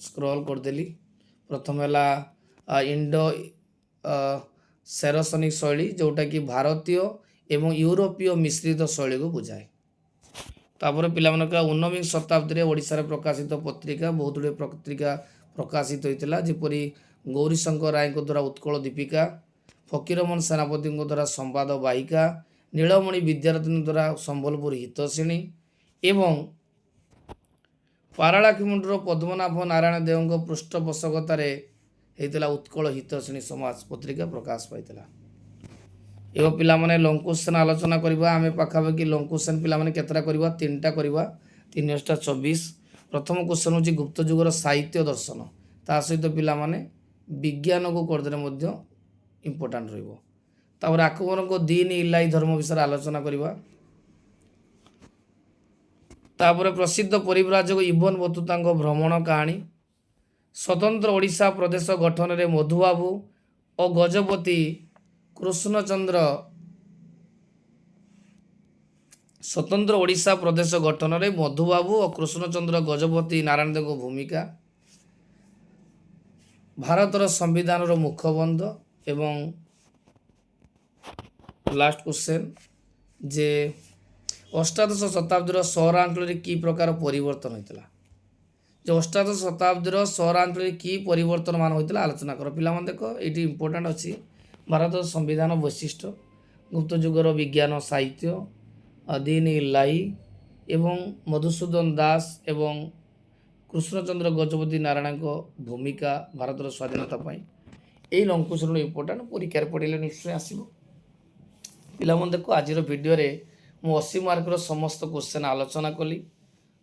ସ୍କ୍ରଲ୍ କରିଦେଲି। ପ୍ରଥମ ହେଲା ଇଣ୍ଡୋ ସେରସନିକ ଶୈଳୀ, ଯେଉଁଟାକି ଭାରତୀୟ ଏବଂ ୟୁରୋପୀୟ ମିଶ୍ରିତ ଶୈଳୀକୁ ବୁଝାଏ। ତାପରେ ପିଲାମାନଙ୍କ 19ବିଂଶ ଶତାବ୍ଦୀରେ ଓଡ଼ିଶାରେ ପ୍ରକାଶିତ ପତ୍ରିକା ବହୁତ ଗୁଡ଼ିଏ ପତ୍ରିକା ପ୍ରକାଶିତ ହୋଇଥିଲା, ଯେପରି ଗୌରୀଶଙ୍କର ରାୟଙ୍କ ଦ୍ୱାରା ଉତ୍କଳ ଦୀପିକା, ଫକୀରମୋହନ ସେନାପତିଙ୍କ ଦ୍ୱାରା ସମ୍ବାଦ ବାହିକା, ନୀଳମଣି ବିଦ୍ୟାରତ୍ନ ଦ୍ୱାରା ସମ୍ବଲପୁର ହିତୈଷିଣୀ ଏବଂ ପାରଳାଖେମୁଣ୍ଡିର ପଦ୍ମନାଭ ନାରାୟଣ ଦେଓଙ୍କ ପୃଷ୍ଠପୋଷକତାରେ ହେଇଥିଲା ଉତ୍କଳ ହିତୈଷିଣୀ ସମାଜ ପତ୍ରିକା ପ୍ରକାଶ ପାଇଥିଲା। ଏବଂ ପିଲାମାନେ ଲଙ୍ଗ କ୍ୱେଶ୍ଚନ୍ ଆଲୋଚନା କରିବା। ଆମେ ପାଖାପାଖି ଲଙ୍ଗ କ୍ୱେଶ୍ଚନ୍ ପିଲାମାନେ କେତେଟା କରିବା? 3ଟା କରିବା। 3 × 24 ପ୍ରଥମ କ୍ୱେଶ୍ଚନ୍ ହେଉଛି ଗୁପ୍ତ ଯୁଗର ସାହିତ୍ୟ ଦର୍ଶନ। ତା ସହିତ ପିଲାମାନେ ବିଜ୍ଞାନକୁ କରିଦେଲେ ମଧ୍ୟ ଇମ୍ପୋର୍ଟାଣ୍ଟ ରହିବ। ତାପରେ ଆକବରଙ୍କ ଦିନ ଇଲାହି ଧର୍ମ ବିଷୟରେ ଆଲୋଚନା କରିବା। ତାପରେ ପ୍ରସିଦ୍ଧ ପରିବ୍ରାଜକ ଇବନ ବତୁତାଙ୍କ ଭ୍ରମଣ କାହାଣୀ, ସ୍ୱତନ୍ତ୍ର ଓଡ଼ିଶା ପ୍ରଦେଶ ଗଠନରେ ମଧୁବାବୁ ଓ ଗଜପତି କୃଷ୍ଣଚନ୍ଦ୍ର ସ୍ୱତନ୍ତ୍ର ଓଡ଼ିଶା ପ୍ରଦେଶ ଗଠନରେ ମଧୁବାବୁ ଓ କୃଷ୍ଣଚନ୍ଦ୍ର ଗଜପତି ନାରାୟଣ ଦେବଙ୍କ ଭୂମିକା, ଭାରତର ସମ୍ବିଧାନର ମୁଖବନ୍ଧ ଏବଂ ଲାଷ୍ଟ କ୍ୱେଶ୍ଚନ୍ ଯେ ଅଷ୍ଟାଦଶ ଶତାବ୍ଦୀର ସହରାଞ୍ଚଳରେ କି ପ୍ରକାର ପରିବର୍ତ୍ତନ ହୋଇଥିଲା। ଯେ ଅଷ୍ଟାଦଶ ଶତାବ୍ଦୀର ସହରାଞ୍ଚଳରେ କି ପରିବର୍ତ୍ତନ ମାନ ହୋଇଥିଲା ଆଲୋଚନା କର। ପିଲାମାନେ ଦେଖ ଏଇଠି ଇମ୍ପୋର୍ଟାଣ୍ଟ ଅଛି ଭାରତର ସମ୍ବିଧାନ ବୈଶିଷ୍ଟ୍ୟ, ଗୁପ୍ତ ଯୁଗର ବିଜ୍ଞାନ ସାହିତ୍ୟ, ଦିନ ଇଲାହି ଏବଂ ମଧୁସୂଦନ ଦାସ ଏବଂ କୃଷ୍ଣଚନ୍ଦ୍ର ଗଜପତି ନାରାୟଣଙ୍କ ଭୂମିକା ଭାରତର ସ୍ୱାଧୀନତା ପାଇଁ। ଏଇ ଲଙ୍ଗ କ୍ୱେଶ୍ଚନ୍ ଇମ୍ପୋର୍ଟାଣ୍ଟ, ପରୀକ୍ଷାରେ ପଡ଼ିଲେ ନିଶ୍ଚୟ ଆସିବ। ପିଲାମାନେ ଦେଖ ଆଜିର ଭିଡ଼ିଓରେ ମୁଁ 80 ମାର୍କର ସମସ୍ତ କ୍ୱେଶ୍ଚନ୍ ଆଲୋଚନା କଲି।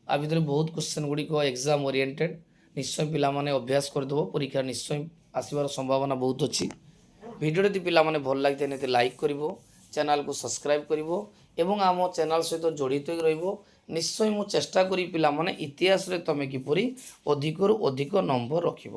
ଆ ଭିତରେ ବହୁତ କ୍ୱେଶ୍ଚନ୍ ଗୁଡ଼ିକ ଏକ୍ଜାମ୍ ଓରିଏଣ୍ଟେଡ଼। ନିଶ୍ଚୟ ପିଲାମାନେ ଅଭ୍ୟାସ କରିଦେବ, ପରୀକ୍ଷା ନିଶ୍ଚୟ ଆସିବାର ସମ୍ଭାବନା ବହୁତ ଅଛି। ଭିଡ଼ିଓ ଯଦି ପିଲାମାନେ ଭଲ ଲାଗିଥାଏ ନିହାତି ଲାଇକ୍ କରିବ, ଚ୍ୟାନେଲକୁ ସବସ୍କ୍ରାଇବ୍ କରିବ ଏବଂ ଆମ ଚ୍ୟାନେଲ ସହିତ ଜଡ଼ିତ ହୋଇ ରହିବ ନିଶ୍ଚୟ ମୁଁ ଚେଷ୍ଟା କରି ପିଲାମାନେ ଇତିହାସରେ ତୁମେ କିପରି ଅଧିକରୁ ଅଧିକ ନମ୍ବର ରଖିବ।